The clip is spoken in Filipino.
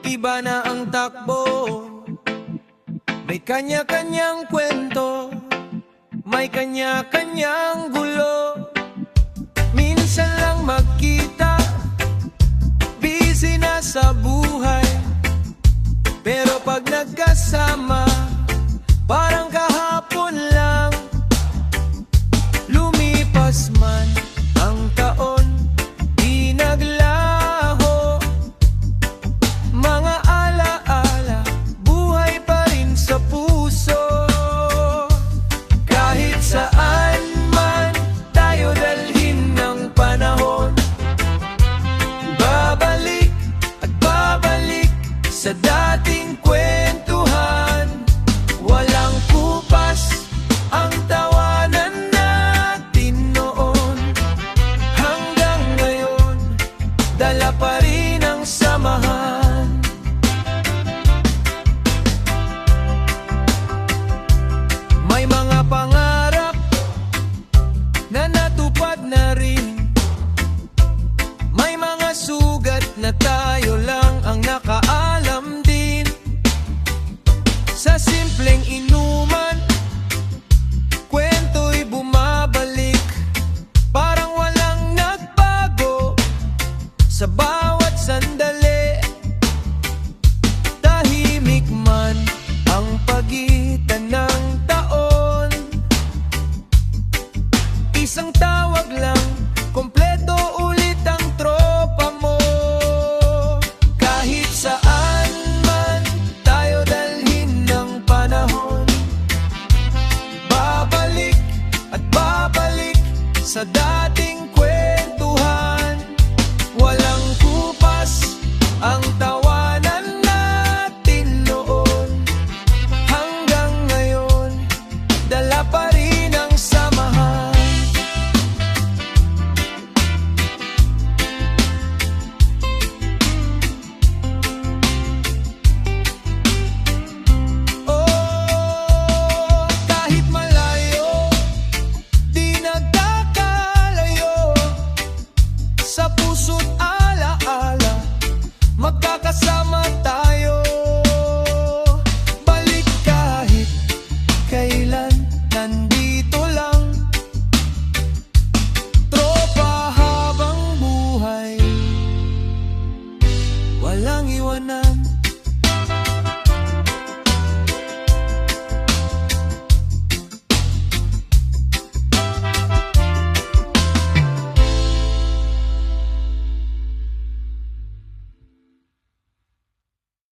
Iba na ang takbo, may kanya-kanyang kwento, may kanya-kanyang gulo. Minsan lang magkita, busy na sa buhay, pero pag nagkasama, parang kahapon lang. Lumipas man ang taon, di naglaho, mga alaala, buhay pa rin sa puso. Kahit saan man tayo dalhin ng panahon, babalik at babalik sa dating kwentuhan. Walang kupas ang tawanan natin noon, hanggang ngayon dala pa rin ang samahan. May mga pangarap na natupad na rin, may mga sugat na tayo lang ang nakaalam din. Sa simpleng inuman, kwento'y bumabalik, parang walang nagbago sa bawat sandali. Tahimik man ang pagitan ng taon, isang tawag lang, kompleto ulit ang tropa mo. Kahit saan man tayo dalhin ng panahon, babalik at babalik sa dating kwentuhan. Walang kupas ang tawanan natin noon, hanggang ngayon dala pa rin ang samahan. Oh, kahit malayo, di nagkakalayo, sa puso't alaala, magkakasama tayo. Balik kahit kailan, nandito lang, tropa habang buhay, walang iwanan.